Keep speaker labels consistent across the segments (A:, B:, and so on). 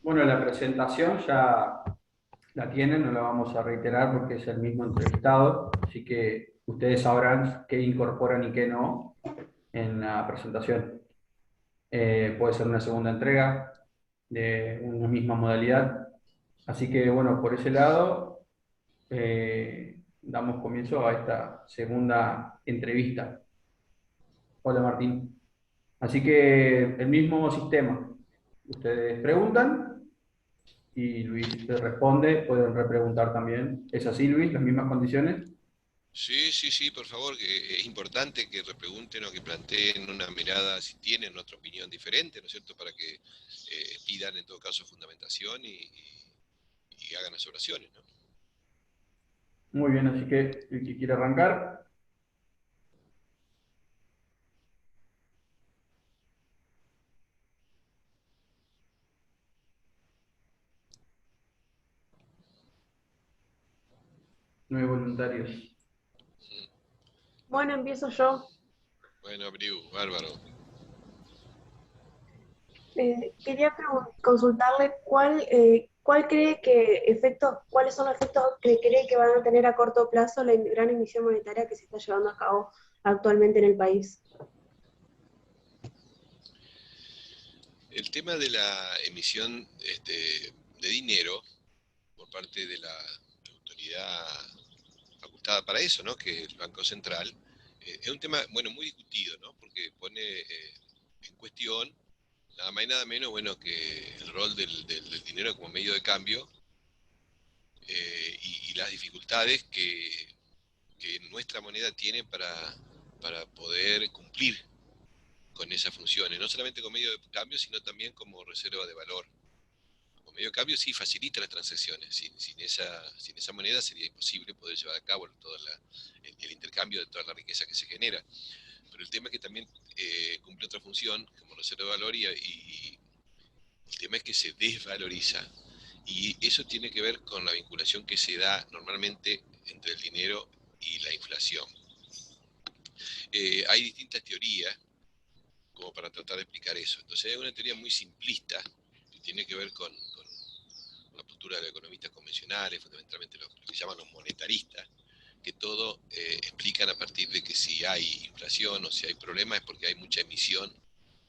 A: Bueno, la presentación ya la tienen, no la vamos a reiterar porque es el mismo entrevistado, así que ustedes sabrán qué incorporan y qué no en la presentación. Puede ser una segunda entrega de una misma modalidad. Así que bueno, por ese lado, damos comienzo a esta segunda entrevista. Hola Martín. Así que el mismo sistema. Ustedes preguntan y Luis les responde. Pueden repreguntar también. ¿Es así, Luis? ¿Las mismas condiciones?
B: Sí, sí, sí, por favor, que es importante que repregunten o que planteen una mirada, si tienen otra opinión diferente, ¿no es cierto?, para que pidan en todo caso fundamentación y hagan las oraciones, ¿no?
A: Muy bien, así que el que quiere arrancar, no hay voluntarios.
C: Bueno, empiezo yo.
B: Bueno, Briu, bárbaro.
C: Quería consultarle cuál cree cuáles son los efectos que cree que van a tener a corto plazo la gran emisión monetaria que se está llevando a cabo actualmente en el país.
B: El tema de la emisión de dinero por parte de la autoridad facultada para eso, ¿no?, que es el Banco Central, es un tema, bueno, muy discutido, ¿no?, porque pone en cuestión nada más y nada menos, bueno, que el rol del dinero como medio de cambio y las dificultades que nuestra moneda tiene para poder cumplir con esas funciones, no solamente como medio de cambio, sino también como reserva de valor. Como medio de cambio sí facilita las transacciones, sin esa moneda sería imposible poder llevar a cabo el intercambio de toda la riqueza que se genera. Pero el tema es que también cumple otra función como reserva de valor y el tema es que se desvaloriza. Y eso tiene que ver con la vinculación que se da normalmente entre el dinero y la inflación. Hay distintas teorías como para tratar de explicar eso. Entonces hay una teoría muy simplista que tiene que ver con la postura de los economistas convencionales, fundamentalmente los que llaman los monetaristas, que todo explican a partir de que si hay inflación o si hay problemas es porque hay mucha emisión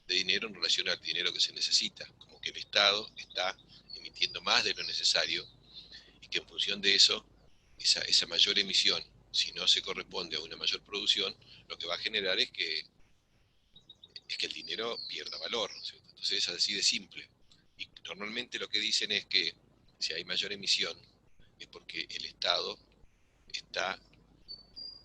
B: de dinero en relación al dinero que se necesita, como que el Estado está emitiendo más de lo necesario y que en función de eso, esa mayor emisión, si no se corresponde a una mayor producción, lo que va a generar es que el dinero pierda valor, ¿no es cierto? Entonces es así de simple. Y normalmente lo que dicen es que si hay mayor emisión es porque el Estado está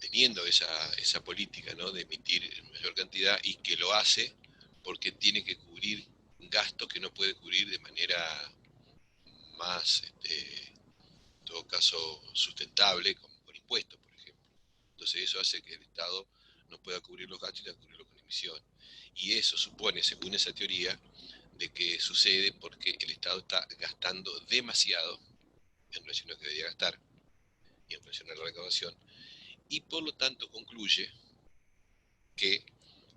B: teniendo esa política, ¿no?, de emitir en mayor cantidad y que lo hace porque tiene que cubrir gastos que no puede cubrir de manera más, en todo caso, sustentable, como con impuestos, por ejemplo. Entonces eso hace que el Estado no pueda cubrir los gastos y tenga que cubrirlos con emisión. Y eso supone, según esa teoría, de que sucede porque el Estado está gastando demasiado en relación a lo que debería gastar y en relación a la recaudación, y por lo tanto concluye que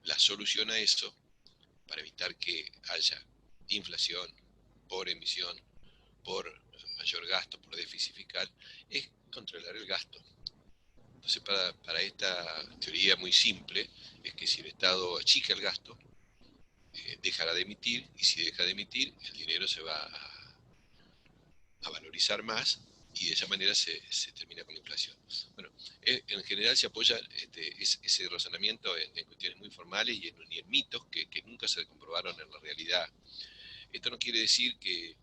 B: la solución a eso, para evitar que haya inflación por emisión, por mayor gasto, por déficit fiscal, es controlar el gasto. Entonces, para esta teoría muy simple, es que si el Estado achica el gasto, dejará de emitir, y si deja de emitir, el dinero se va a valorizar más, y de esa manera se termina con la inflación. Bueno, en general se apoya ese razonamiento en cuestiones muy formales y en mitos que nunca se comprobaron en la realidad. Esto no quiere decir que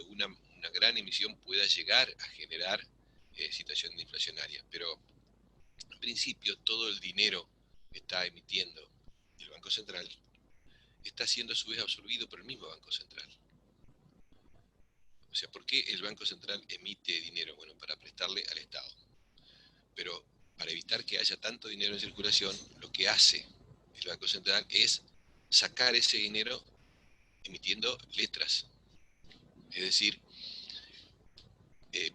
B: una gran emisión pueda llegar a generar situaciones inflacionarias, pero en principio todo el dinero que está emitiendo el Banco Central está siendo a su vez absorbido por el mismo Banco Central. O sea, ¿por qué el Banco Central emite dinero? Bueno, para prestarle al Estado. Pero para evitar que haya tanto dinero en circulación, lo que hace el Banco Central es sacar ese dinero emitiendo letras. Es decir,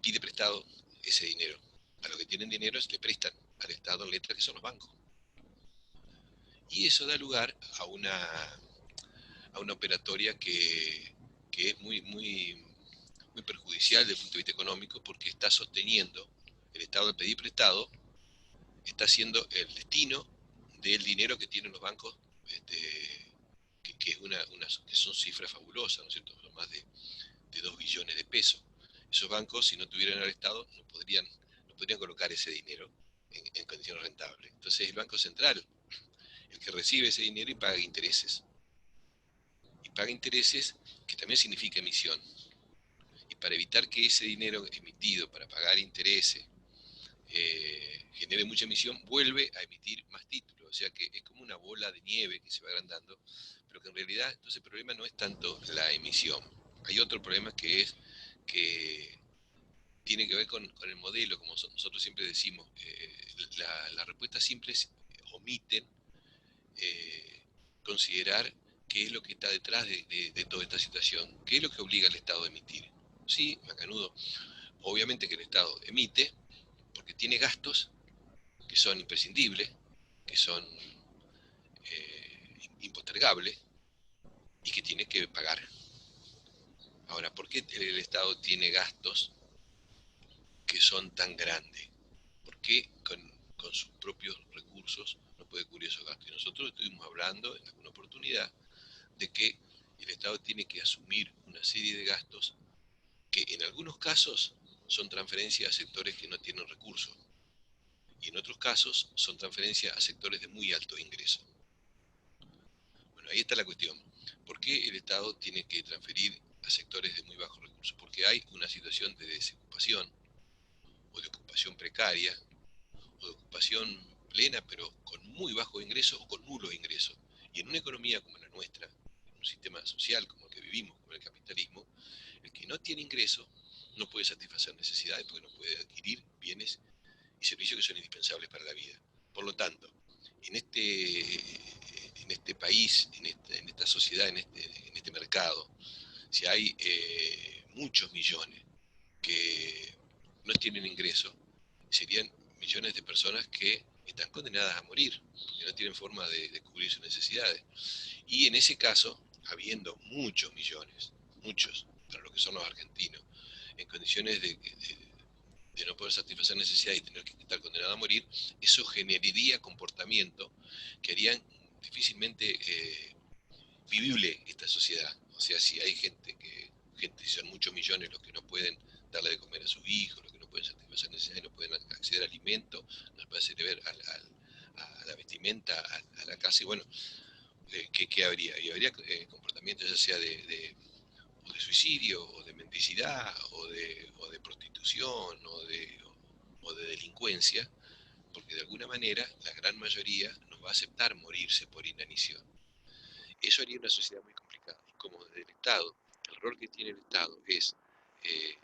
B: pide prestado ese dinero. A los que tienen dinero le prestan al Estado letras que son los bancos. Y eso da lugar a una operatoria que es muy perjudicial desde el punto de vista económico, porque está sosteniendo el Estado de pedir prestado, está siendo el destino del dinero que tienen los bancos, que son cifras fabulosas, ¿no es cierto? Son más de 2 billones de pesos. Esos bancos, si no tuvieran al Estado, no podrían colocar ese dinero en condiciones rentables. Entonces es el Banco Central el que recibe ese dinero y paga intereses. Y paga intereses, que también significa emisión. Y para evitar que ese dinero emitido para pagar intereses genere mucha emisión, vuelve a emitir más títulos. O sea que es como una bola de nieve que se va agrandando, pero que en realidad entonces el problema no es tanto la emisión. Hay otro problema que es que tiene que ver con el modelo, como nosotros siempre decimos. Las respuestas simples omiten considerar qué es lo que está detrás de toda esta situación, qué es lo que obliga al Estado a emitir. Sí, macanudo, obviamente que el Estado emite porque tiene gastos que son imprescindibles, que son impostergables y que tiene que pagar. Ahora, ¿por qué el Estado tiene gastos que son tan grandes? ¿Por qué con sus propios recursos no puede cubrir esos gastos? Y nosotros estuvimos hablando en alguna oportunidad de que el Estado tiene que asumir una serie de gastos que en algunos casos son transferencias a sectores que no tienen recursos y en otros casos son transferencias a sectores de muy alto ingreso. Bueno, ahí está la cuestión. ¿Por qué el Estado tiene que transferir a sectores de muy bajos recursos? Porque hay una situación de desocupación o de ocupación precaria o de ocupación plena pero con muy bajos ingresos o con nulos ingresos. Y en una economía como la nuestra, en un sistema social como el que vivimos, como el capitalismo, el que no tiene ingresos no puede satisfacer necesidades porque no puede adquirir bienes y servicios que son indispensables para la vida. Por lo tanto, en este país, en esta sociedad, en este mercado, si hay muchos millones que no tienen ingresos, serían millones de personas que están condenadas a morir, porque no tienen forma de cubrir sus necesidades. Y en ese caso, habiendo muchos millones, muchos, para los que son los argentinos, en condiciones de no poder satisfacer necesidades y tener que estar condenado a morir, eso generaría comportamientos que harían difícilmente vivible esta sociedad. O sea, si hay si son muchos millones los que no pueden darle de comer a sus hijos, los que no pueden satisfacer necesidades, no pueden acceder a alimentos, no pueden acceder a la vestimenta, a la casa, y bueno, ¿qué habría? Y habría comportamientos ya sea o de suicidio, o de mendicidad, o de prostitución, o de delincuencia, porque de alguna manera la gran mayoría no va a aceptar morirse por inanición. Eso haría una sociedad muy complicada. Y como desde el Estado, el rol que tiene el Estado es, en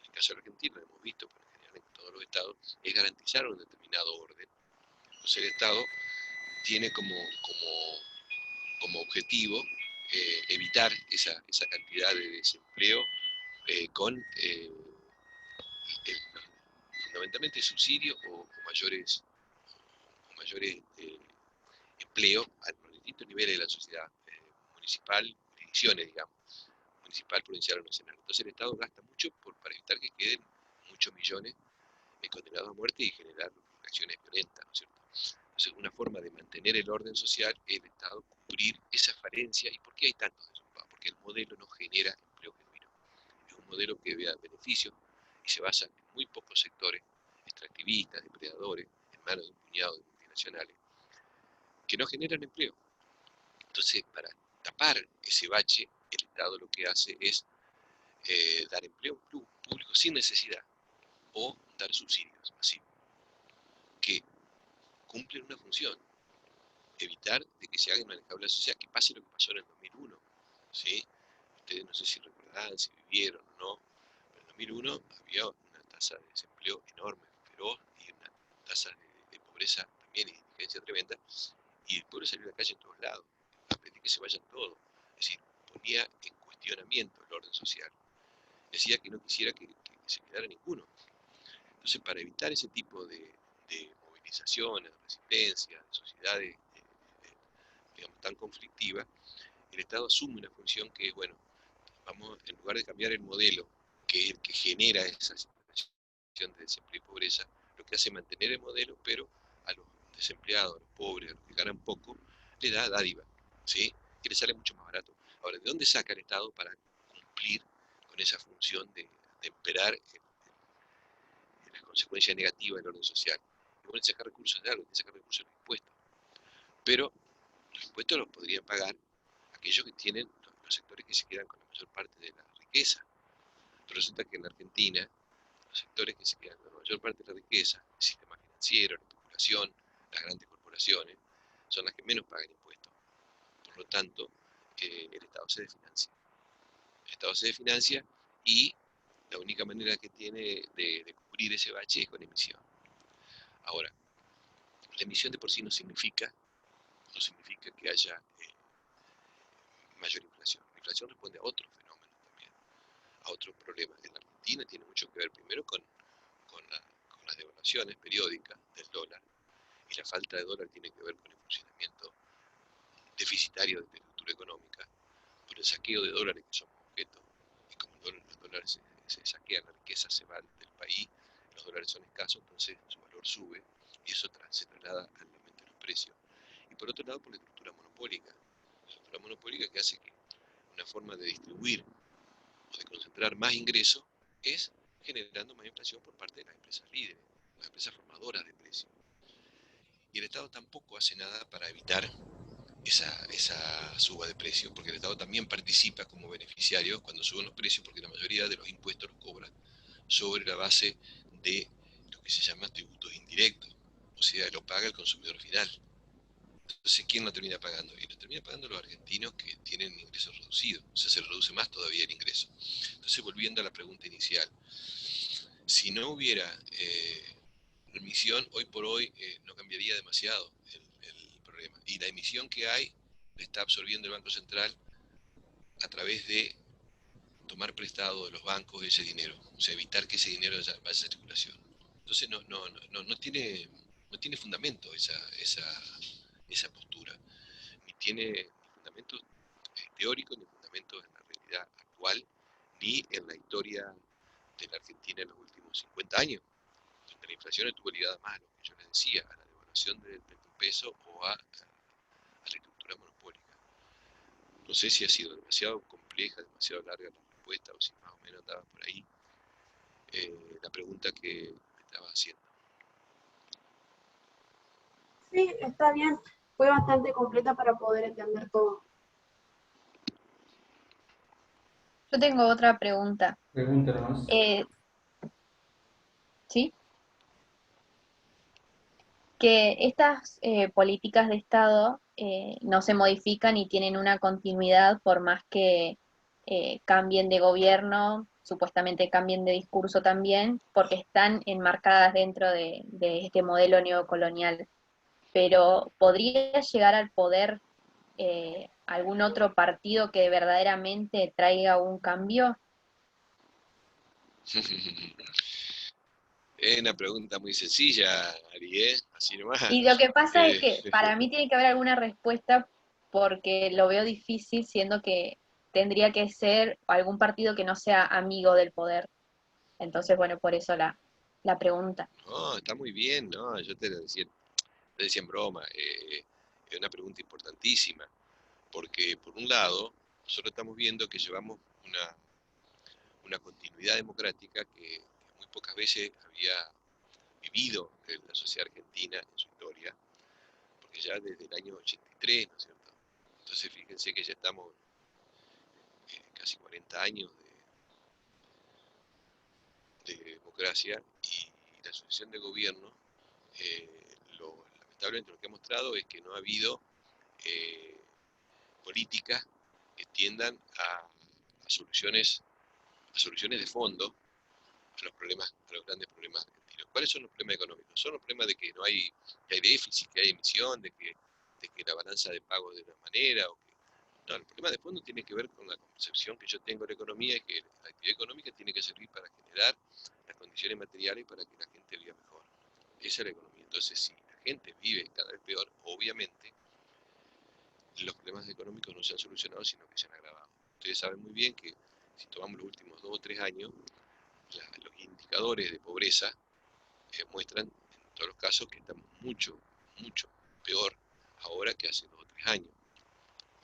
B: el caso argentino, lo hemos visto, pero en general en todos los estados, es garantizar un determinado orden. Entonces el Estado tiene como objetivo evitar esa cantidad de desempleo con fundamentalmente subsidios o mayores empleo a los distintos niveles de la sociedad, municipal, jurisdicciones, digamos, municipal, provincial o nacional. Entonces el Estado gasta mucho para evitar que queden muchos millones condenados a muerte y generar reacciones violentas, ¿no es cierto? Entonces, una forma de mantener el orden social es el Estado cubrir esa falencia. ¿Y por qué hay tantos desocupados? Porque el modelo no genera empleo genuino. Es un modelo que vea beneficios y se basa en muy pocos sectores extractivistas, depredadores, en manos de un puñado de multinacionales, que no generan empleo. Entonces, para tapar ese bache, el Estado lo que hace es dar empleo público sin necesidad o dar subsidios masivos, que cumplen una función: evitar de que se haga inmanejable la sociedad, que pase lo que pasó en el 2001. ¿Sí? Ustedes no sé si recordarán, si vivieron o no, pero en el 2001 había una tasa de desempleo enorme, feroz, y una tasa de pobreza también y de indigencia tremenda, y el pueblo salió a la calle en todos lados, a pedir que se vayan todos. Es decir, ponía en cuestionamiento el orden social. Decía que no quisiera que se quedara ninguno. Entonces, para evitar ese tipo de movilizaciones, de resistencia, de sociedades digamos, tan conflictivas, el Estado asume una función que es, bueno, en lugar de cambiar el modelo, que es el que genera esa situación de desempleo y pobreza, lo que hace es mantener el modelo, pero a los desempleados, a los pobres, a los que ganan poco, le da dádiva, ¿sí? Y le sale mucho más barato. Ahora, ¿de dónde saca el Estado para cumplir con esa función de temperar las consecuencias negativas del orden social? Y bueno, sacar recursos de algo, tiene que sacar recursos de los impuestos. Pero los impuestos los podrían pagar aquellos que tienen los sectores que se quedan con la mayor parte de la riqueza. Entonces resulta que en la Argentina, los sectores que se quedan con la mayor parte de la riqueza, el sistema financiero, la especulación, las grandes corporaciones, son las que menos pagan impuestos. Por lo tanto, el Estado se desfinancia. El Estado se desfinancia y la única manera que tiene de cubrir ese bache es con emisión. Ahora, la emisión de por sí no significa que haya mayor inflación. La inflación responde a otros fenómenos también, a otros problemas. En la Argentina tiene mucho que ver primero con las devaluaciones periódicas del dólar, y la falta de dólar tiene que ver con el funcionamiento deficitario de la estructura económica, por el saqueo de dólares que somos objeto, y como los dólares se saquean, la riqueza se va del país, los dólares son escasos, entonces su valor sube, y eso se traslada al aumento de los precios. Y por otro lado, por la estructura monopólica que hace que una forma de distribuir o de concentrar más ingresos es generando más inflación por parte de las empresas líderes, las empresas formadoras de precios. Y el Estado tampoco hace nada para evitar esa suba de precios, porque el Estado también participa como beneficiario cuando suben los precios, porque la mayoría de los impuestos los cobra sobre la base de lo que se llama tributos indirectos, o sea, lo paga el consumidor final. Entonces, ¿quién lo termina pagando? Y lo termina pagando los argentinos que tienen ingresos reducidos, o sea, se reduce más todavía el ingreso. Entonces, volviendo a la pregunta inicial, si no hubiera emisión, hoy por hoy no cambiaría demasiado el problema. Y la emisión que hay la está absorbiendo el Banco Central a través de tomar prestado de los bancos ese dinero, o sea, evitar que ese dinero vaya a circulación. Entonces no tiene fundamento esa postura, ni tiene fundamentos teóricos, ni fundamentos en la realidad actual, ni en la historia de la Argentina en los últimos 50 años, donde la inflación estuvo ligada más a lo que yo les decía, a la devaluación del peso o a la estructura monopólica. No sé si ha sido demasiado compleja, demasiado larga la respuesta, o si más o menos andaba por ahí la pregunta que me estaba haciendo.
C: Sí, está bien. Fue bastante completa para poder entender todo.
D: Yo tengo otra pregunta.
A: Pregunta nomás.
D: ¿Sí? Que estas políticas de Estado no se modifican y tienen una continuidad por más que cambien de gobierno, supuestamente cambien de discurso también, porque están enmarcadas dentro de este modelo neocolonial. Pero ¿podría llegar al poder algún otro partido que verdaderamente traiga un cambio?
B: Es una pregunta muy sencilla, Ari, así nomás.
D: Y lo que pasa es
B: Eh,
D: que para mí tiene que haber alguna respuesta porque lo veo difícil, siendo que tendría que ser algún partido que no sea amigo del poder. Entonces, bueno, por eso la pregunta.
B: no, está muy bien, ¿no? Yo te decía en broma, es una pregunta importantísima, porque por un lado, nosotros estamos viendo que llevamos una continuidad democrática que muy pocas veces había vivido en la sociedad argentina en su historia, porque ya desde el año 83, ¿no es cierto? Entonces fíjense que ya estamos casi 40 años de democracia, y la sucesión de gobierno, lamentablemente lo que ha mostrado es que no ha habido eh, políticas que tiendan a soluciones, a soluciones de fondo a los problemas, a los grandes problemas argentinos. ¿Cuáles son los problemas económicos? Son los problemas de que no hay, que hay déficit, que hay emisión, de que la balanza de pagos de una manera, o que no, el problema de fondo tiene que ver con la concepción que yo tengo de la economía, y que la actividad económica tiene que servir para generar las condiciones materiales para que la gente viva mejor. Esa es la economía. Entonces, si la gente vive cada vez peor, obviamente los problemas económicos no se han solucionado, sino que se han agravado. Ustedes saben muy bien que si tomamos los últimos 2 o 3 años, los indicadores de pobreza muestran en todos los casos que estamos mucho, mucho peor ahora que hace 2 o 3 años.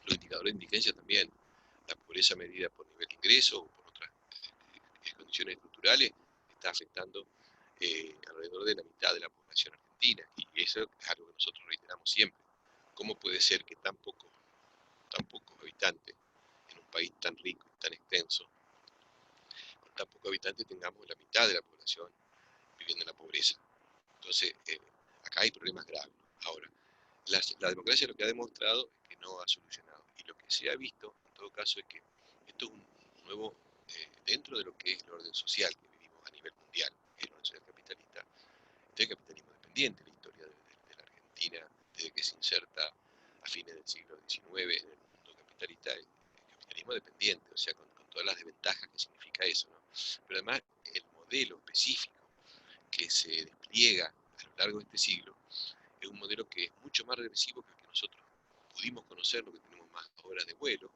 B: Los indicadores de indigencia también, la pobreza medida por nivel de ingreso o por otras condiciones estructurales, está afectando alrededor de la mitad de la población argentina, y eso es algo que nosotros reiteramos siempre. ¿Cómo puede ser que tan pocos habitantes en un país tan rico y tan extenso, con tan pocos habitantes tengamos la mitad de la población viviendo en la pobreza? Entonces, acá hay problemas graves. Ahora, la democracia lo que ha demostrado es que no ha solucionado. Y lo que se ha visto, en todo caso, es que esto es un nuevo, dentro de lo que es el orden social que vivimos a nivel mundial, el orden social capitalista, del capitalismo dependiente, la historia de la Argentina, desde que se inserta a fines del siglo XIX en el mundo capitalista, el capitalismo dependiente, o sea, con todas las desventajas que significa eso, ¿no? Pero además, el modelo específico que se despliega a lo largo de este siglo es un modelo que es mucho más regresivo que el que nosotros pudimos conocer, lo que tenemos más horas de vuelo,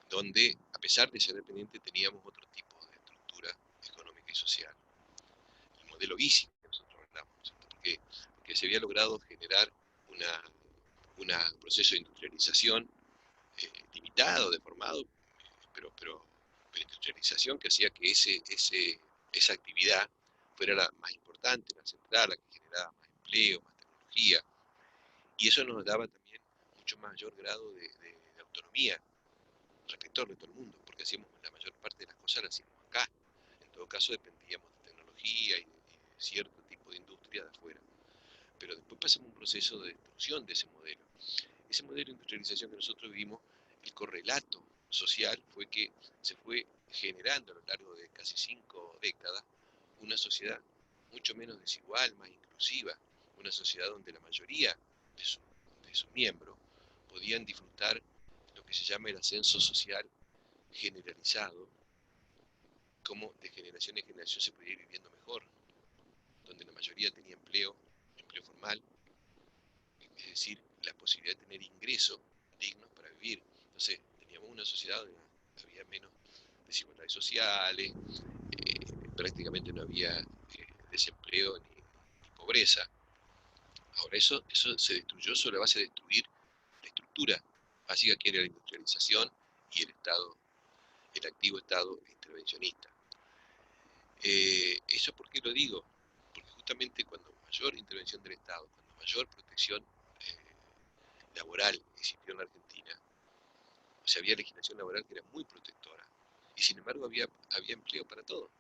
B: donde, a pesar de ser dependiente, teníamos otro tipo de estructura económica y social. El modelo ISI que nosotros hablamos, ¿no? Porque se había logrado generar un proceso de industrialización limitado, deformado, pero industrialización que hacía que esa actividad fuera la más importante, la central, la que generaba más empleo, más tecnología, y eso nos daba también mucho mayor grado de autonomía respecto al resto del mundo, porque hacíamos la mayor parte de las cosas las hacíamos acá. En todo caso dependíamos de tecnología y de cierto tipo de industria de afuera. Pero después pasamos un proceso de destrucción de ese modelo. Ese modelo de industrialización que nosotros vivimos, el correlato social fue que se fue generando a lo largo de casi 5 décadas una sociedad mucho menos desigual, más inclusiva, una sociedad donde la mayoría de sus miembros podían disfrutar lo que se llama el ascenso social generalizado, como de generación en generación se podía ir viviendo mejor, donde la mayoría tenía empleo formal, es decir, la posibilidad de tener ingresos dignos para vivir. Entonces, teníamos una sociedad donde había menos desigualdades sociales, prácticamente no había desempleo ni pobreza. Ahora, eso se destruyó sobre la base de destruir la estructura básica que era la industrialización y el Estado, el activo Estado intervencionista. ¿Eso por qué lo digo? Porque justamente cuando mayor intervención del Estado, cuando mayor protección laboral existió en la Argentina, o sea, había legislación laboral que era muy protectora, y sin embargo había empleo para todos.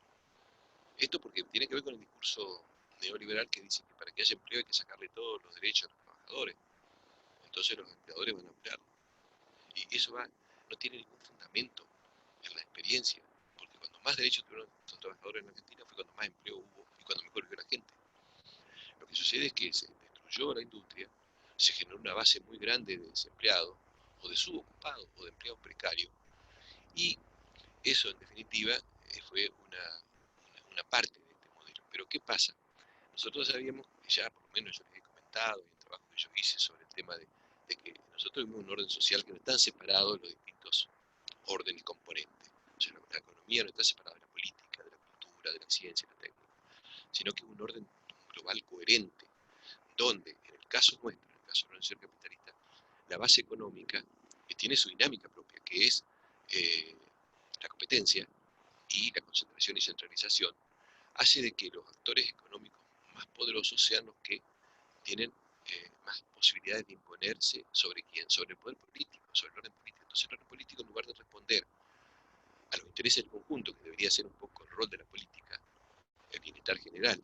B: Esto porque tiene que ver con el discurso neoliberal que dice que para que haya empleo hay que sacarle todos los derechos a los trabajadores. Entonces los empleadores van a emplear. Y eso no tiene ningún fundamento en la experiencia, porque cuando más derechos tuvieron los trabajadores en la Argentina fue cuando más empleo hubo y cuando mejor vivió la gente. Lo que sucede es que se destruyó la industria, se generó una base muy grande de desempleados, o de subocupados, o de empleados precarios, y eso en definitiva fue una parte de este modelo. Pero ¿qué pasa? Nosotros sabíamos, ya por lo menos yo les he comentado, y el trabajo que yo hice sobre el tema de que nosotros vivimos un orden social que no están separados los distintos órdenes y componentes. O sea, la economía no está separada de la política, de la cultura, de la ciencia, de la técnica, sino que es un orden global coherente, donde en el caso nuestro, en el caso de la organización capitalista, la base económica que tiene su dinámica propia, que es la competencia y la concentración y centralización, hace de que los actores económicos más poderosos sean los que tienen más posibilidades de imponerse sobre quién, sobre el poder político, sobre el orden político. Entonces el orden político, en lugar de responder a los intereses del conjunto, que debería ser un poco el rol de la política, el bienestar general,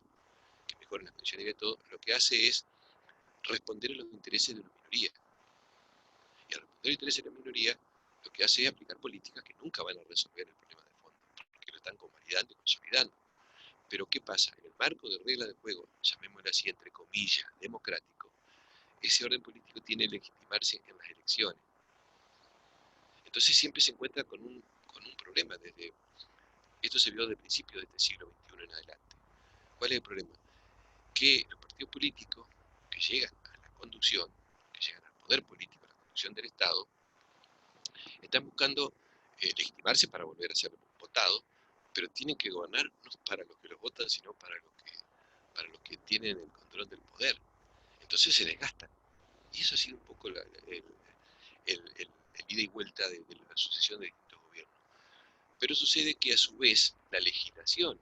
B: que mejore las condiciones de todo, lo que hace es responder a los intereses de una minoría. Y al responder a los intereses de la minoría, lo que hace es aplicar políticas que nunca van a resolver el problema de fondo, porque lo están convalidando y consolidando. Pero ¿qué pasa? En el marco de reglas de juego, llamémosle así entre comillas, democrático, ese orden político tiene que legitimarse en las elecciones. Entonces siempre se encuentra con un problema. Esto se vio desde el principio de este siglo XXI en adelante. ¿Cuál es el problema? Que los partidos políticos que llegan a la conducción, que llegan al poder político, a la conducción del Estado, están buscando legitimarse para volver a ser votados, pero tienen que gobernar no para los que los votan, sino para los que tienen el control del poder. Entonces se desgastan. Y eso ha sido un poco el ida y vuelta de la sucesión de distintos gobiernos. Pero sucede que a su vez la legislación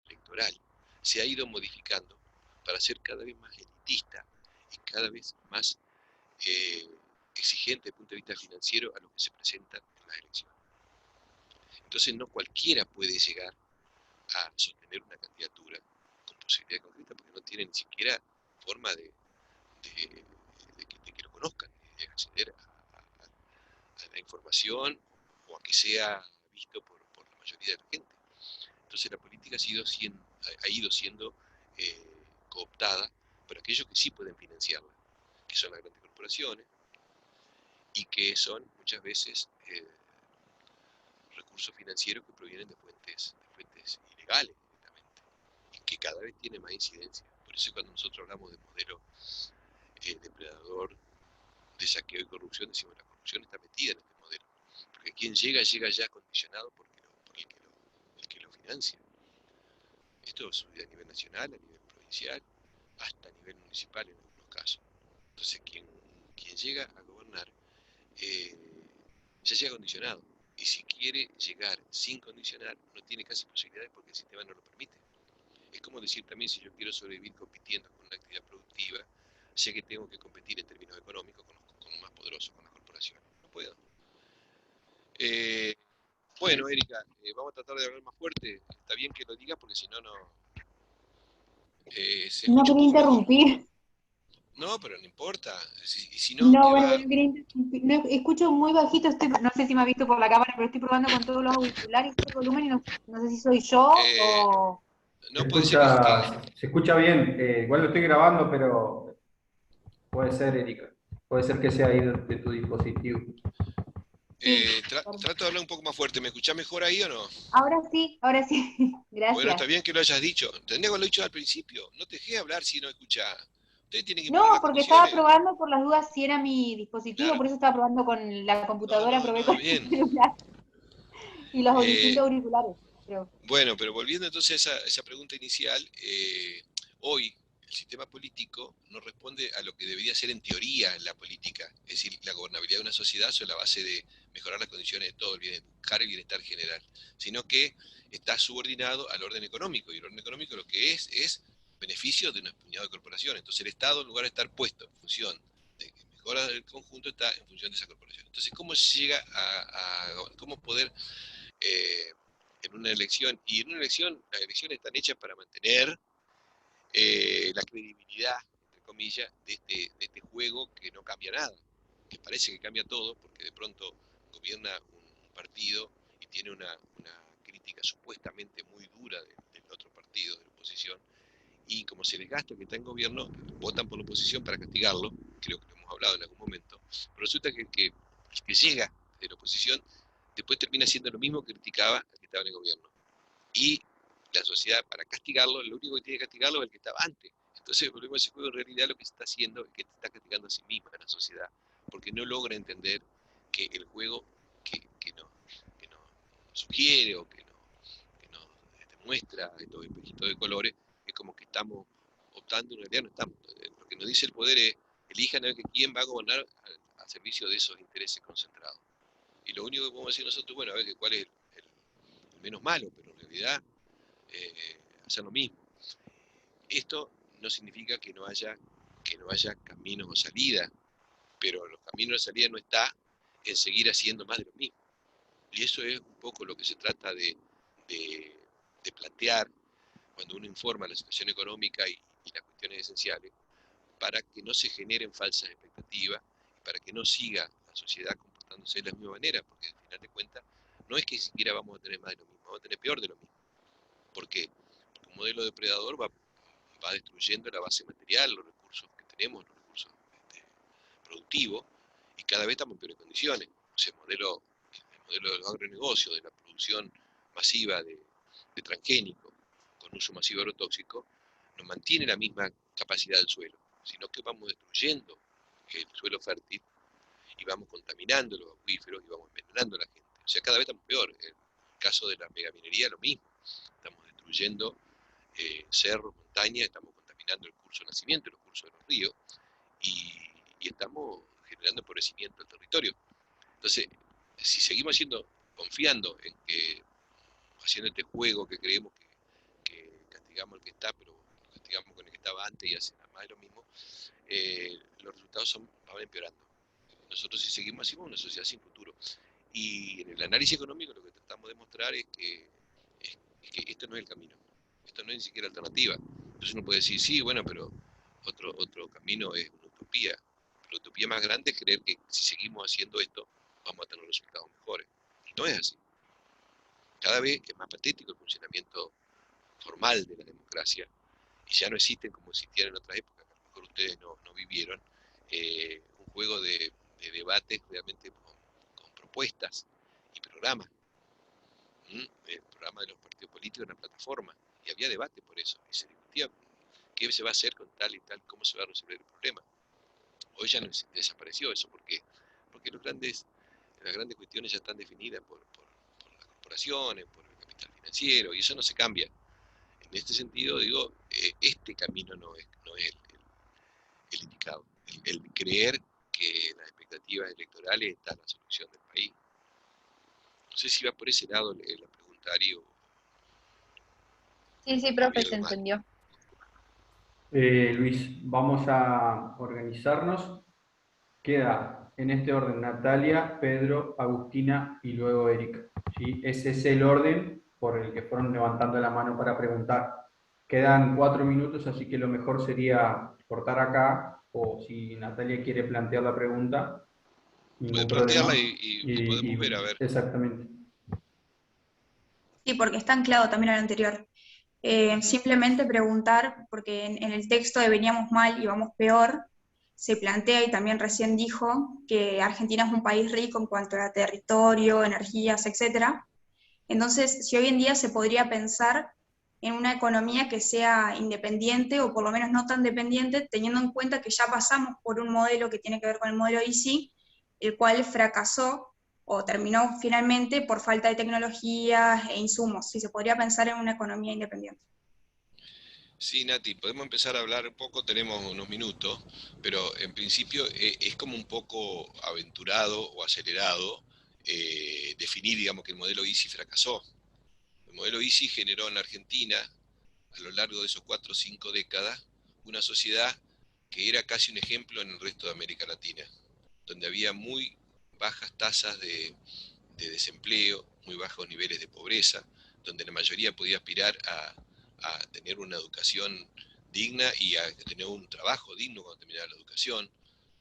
B: electoral se ha ido modificando para ser cada vez más elitista y cada vez más exigente desde el punto de vista financiero a los que se presentan en las elecciones. Entonces no cualquiera puede llegar a sostener una candidatura con posibilidad concreta porque no tiene ni siquiera forma de que lo conozcan, de acceder a la información o a que sea visto por la mayoría de la gente. Entonces la política ha ido siendo cooptada por aquellos que sí pueden financiarla, que son las grandes corporaciones y que son muchas veces recursos financieros que provienen de fuentes ilegales directamente y que cada vez tiene más incidencia. Por eso cuando nosotros hablamos de modelo depredador, de saqueo y corrupción, decimos la corrupción está metida en este modelo, porque quien llega ya condicionado por el que lo financia. Esto sucede a nivel nacional, a nivel provincial, hasta a nivel municipal en algunos casos. Entonces quien llega a gobernar ya llega condicionado. Y si quiere llegar sin condicionar, no tiene casi posibilidades porque el sistema no lo permite. Es como decir también, si yo quiero sobrevivir compitiendo con una actividad productiva, sé que tengo que competir en términos económicos con un más poderoso, con las corporaciones. No puedo. Bueno, Erika, vamos a tratar de hablar más fuerte. Está bien que lo digas porque si no, se
E: No
B: escucha un
E: quería
B: poco mejor.
E: interrumpir.
B: No, pero no importa. Si no,
E: No,
B: ¿qué
E: bueno,
B: va?
E: no quería interrumpir. No, escucho muy bajito, no sé si me ha visto por la cámara, pero estoy probando con todos los auriculares el volumen y no sé si soy yo o...
B: No puede ser que
A: Se escucha bien. Igual lo estoy grabando, pero puede ser, Erika. Puede ser que sea ahí de tu dispositivo.
E: Sí,
B: trato de hablar un poco más fuerte. ¿Me escuchás mejor ahí o no?
E: ahora sí,
B: Bueno, está
E: gracias.
B: bien que lo hayas dicho. Tendría que haberlo dicho al principio. No te dejé hablar si no escuchás. Ustedes tienen que
E: No,
B: imponer las
E: porque estaba
B: condiciones.
E: probando por las dudas si era mi dispositivo,
B: Claro.
E: por eso estaba probando con la computadora, probé
B: No,
E: con
B: bien.
E: el celular y los
B: Eh,
E: distintos auriculares. Pero...
B: bueno, pero volviendo entonces a esa pregunta inicial, hoy el sistema político no responde a lo que debería ser en teoría la política, es decir, la gobernabilidad de una sociedad sobre la base de mejorar las condiciones de todo, buscar el bienestar general, sino que está subordinado al orden económico, y el orden económico lo que es beneficio de un puñado de corporaciones. Entonces el Estado, en lugar de estar puesto en función de que mejora el conjunto, está en función de esa corporación. Entonces, ¿cómo se llega cómo poder en una elección? Y en una elección, las elecciones están hechas para mantener la credibilidad, entre comillas, de este juego que no cambia nada, que parece que cambia todo, porque de pronto gobierna un partido y tiene una crítica supuestamente muy dura del otro partido, de la oposición, y como se les gasta que está en gobierno, votan por la oposición para castigarlo, creo que lo hemos hablado en algún momento, pero resulta que llega de la oposición, después termina siendo lo mismo que criticaba al que estaba en el gobierno. Y la sociedad, para castigarlo, lo único que tiene que castigarlo es el que estaba antes. Entonces, volvemos a ese juego, en realidad lo que se está haciendo es que te está castigando a sí misma la sociedad, porque no logra entender que el juego que nos sugiere o que nos muestra estos espejitos de colores, es como que estamos optando, en realidad no estamos. Lo que nos dice el poder es, elijan a ver quién va a gobernar al servicio de esos intereses concentrados. Y lo único que podemos decir nosotros, bueno, a ver cuál es el menos malo, pero en realidad hacer lo mismo. Esto no significa que no haya caminos o salida, pero los caminos de salida no está en seguir haciendo más de lo mismo. Y eso es un poco lo que se trata de plantear cuando uno informa la situación económica y las cuestiones esenciales, para que no se generen falsas expectativas y para que no siga la sociedad comportándose de la misma manera, porque al final de cuentas no es que siquiera vamos a tener más de lo mismo, vamos a tener peor de lo mismo. ¿Por qué? Porque un modelo depredador va destruyendo la base material, los recursos que tenemos, los recursos productivos, y cada vez estamos en peores condiciones. O sea, el modelo del agronegocio, de la producción masiva de transgénicos con uso masivo de agrotóxico, no mantiene la misma capacidad del suelo, sino que vamos destruyendo el suelo fértil y vamos contaminando los acuíferos y vamos envenenando a la gente. O sea, cada vez estamos peor. En el caso de la megaminería, lo mismo. Estamos destruyendo cerros, montañas, estamos contaminando el curso de nacimiento, los cursos de los ríos, y estamos generando empobrecimiento del territorio. Entonces, si seguimos confiando en que, haciendo este juego que creemos que castigamos al que está, pero castigamos con el que estaba antes y hacemos más de lo mismo, los resultados van empeorando. Nosotros, si seguimos así, vamos a una sociedad sin futuro. Y en el análisis económico lo que tratamos de mostrar es que esto no es el camino, esto no es ni siquiera alternativa. Entonces uno puede decir, sí, bueno, pero otro camino es una utopía. Pero la utopía más grande es creer que si seguimos haciendo esto, vamos a tener resultados mejores. Y no es así. Cada vez es más patético el funcionamiento formal de la democracia, y ya no existen como existían en otras épocas, que a lo mejor ustedes no vivieron, un juego de debates realmente con propuestas y programas. El programa de los partidos políticos en la plataforma, y había debate por eso, y se discutía qué se va a hacer con tal y tal, cómo se va a resolver el problema. Hoy ya no desapareció eso, porque las grandes cuestiones ya están definidas por las corporaciones, por el capital financiero, y eso no se cambia. En este sentido, digo, este camino no es el indicado. El creer que las expectativas electorales están la solución del país. No sé si va por ese lado la pregunta, Ari, o
D: Sí,
B: hay
D: profe, se
B: algo más.
D: entendió.
A: Luis, vamos a organizarnos. Queda en este orden Natalia, Pedro, Agustina y luego Erika. ¿Sí? Ese es el orden por el que fueron levantando la mano para preguntar. Quedan 4 minutos, así que lo mejor sería cortar acá, o si Natalia quiere plantear la pregunta,
B: Puede
A: ningún
B: plantearla
A: problema.
B: y podemos ver, a ver.
A: Exactamente.
F: Sí, porque está anclado también al anterior. Simplemente preguntar, porque en el texto de veníamos mal y vamos peor, se plantea y también recién dijo que Argentina es un país rico en cuanto a territorio, energías, etcétera. Entonces, si hoy en día se podría pensar en una economía que sea independiente o por lo menos no tan dependiente, teniendo en cuenta que ya pasamos por un modelo que tiene que ver con el modelo EASY, el cual fracasó o terminó finalmente por falta de tecnologías e insumos. Si se podría pensar en una economía independiente.
B: Sí, Nati, podemos empezar a hablar un poco, tenemos unos minutos, pero en principio es como un poco aventurado o acelerado definir, digamos, que el modelo EASY fracasó. El modelo EASY generó en la Argentina, a lo largo de esos 4 o 5 décadas, una sociedad que era casi un ejemplo en el resto de América Latina, donde había muy bajas tasas de desempleo, muy bajos niveles de pobreza, donde la mayoría podía aspirar a tener una educación digna y a tener un trabajo digno cuando terminaba la educación,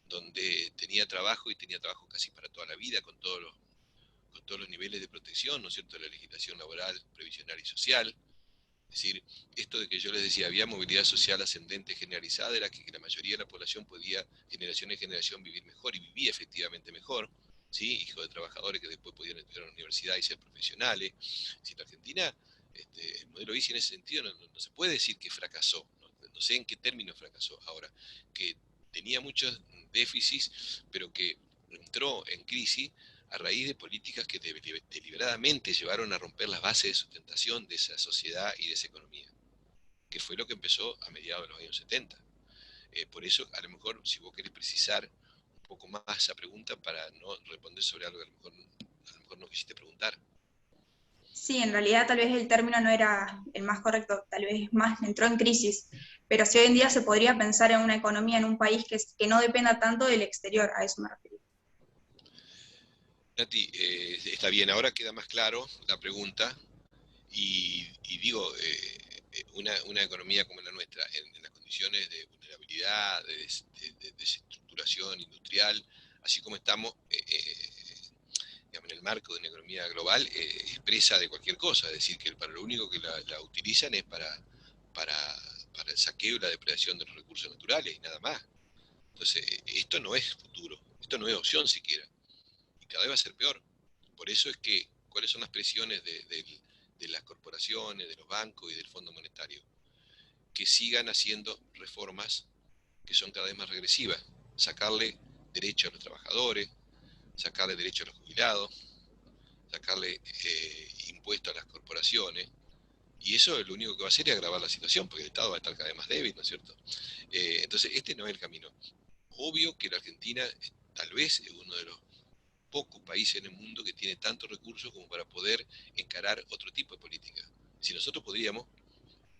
B: donde tenía trabajo y tenía trabajo casi para toda la vida, con todos los niveles de protección, ¿no es cierto?, de la legislación laboral, previsional y social. Es decir, esto de que yo les decía, había movilidad social ascendente generalizada, era que la mayoría de la población podía, generación en generación, vivir mejor, y vivía efectivamente mejor, ¿sí? Hijos de trabajadores que después podían estudiar en la universidad y ser profesionales. Si la Argentina, el modelo EASY en ese sentido no se puede decir que fracasó, no sé en qué término fracasó ahora, que tenía muchos déficits, pero que entró en crisis a raíz de políticas que deliberadamente llevaron a romper las bases de sustentación de esa sociedad y de esa economía, que fue lo que empezó a mediados de los años 70. Por eso, a lo mejor, si vos querés precisar un poco más esa pregunta para no responder sobre algo que a lo mejor no quisiste preguntar.
F: Sí, en realidad tal vez el término no era el más correcto, tal vez más entró en crisis, pero si hoy en día se podría pensar en una economía en un país que no dependa tanto del exterior, a eso me refiero.
B: Nati, está bien, ahora queda más claro la pregunta y digo, una economía como la nuestra, en las condiciones de vulnerabilidad, de desestructuración industrial, así como estamos, digamos, en el marco de una economía global, expresa de cualquier cosa, es decir, que para lo único que la utilizan es para el saqueo y la depredación de los recursos naturales y nada más. Entonces, esto no es futuro, esto no es opción siquiera, y cada vez va a ser peor. Por eso es que, ¿cuáles son las presiones de las corporaciones, de los bancos y del Fondo Monetario? Que sigan haciendo reformas que son cada vez más regresivas, sacarle derecho a los trabajadores, sacarle derecho a los jubilados, sacarle impuestos a las corporaciones, y eso lo único que va a hacer es agravar la situación, porque el Estado va a estar cada vez más débil, ¿no es cierto? Entonces, este no es el camino. Obvio que la Argentina tal vez es uno de los pocos países en el mundo que tiene tantos recursos como para poder encarar otro tipo de política. Si nosotros podríamos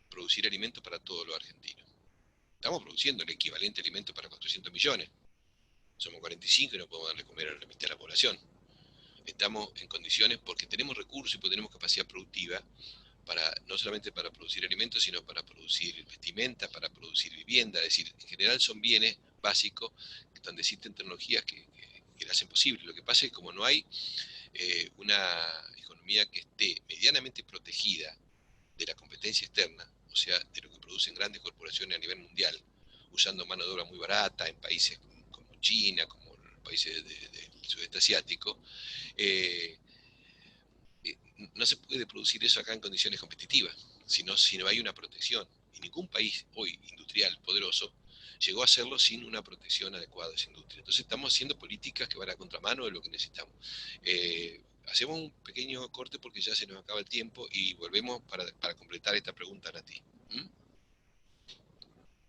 B: producir alimentos para todos los argentinos. Estamos produciendo el equivalente de alimentos para 400 millones. Somos 45 y no podemos darle comer a la mitad de la población. Estamos en condiciones porque tenemos recursos y porque tenemos capacidad productiva no solamente para producir alimentos, sino para producir vestimenta, para producir vivienda. Es decir, en general son bienes básicos donde existen tecnologías que lo hacen posible. Lo que pasa es que como no hay una economía que esté medianamente protegida de la competencia externa, o sea, de lo que producen grandes corporaciones a nivel mundial, usando mano de obra muy barata en países como China, como los países del sudeste asiático, no se puede producir eso acá en condiciones competitivas, si no hay una protección. Y ningún país hoy industrial poderoso llegó a hacerlo sin una protección adecuada de esa industria. Entonces estamos haciendo políticas que van a contramano de lo que necesitamos. Hacemos un pequeño corte porque ya se nos acaba el tiempo y volvemos para completar esta pregunta, Nati. ¿Mm?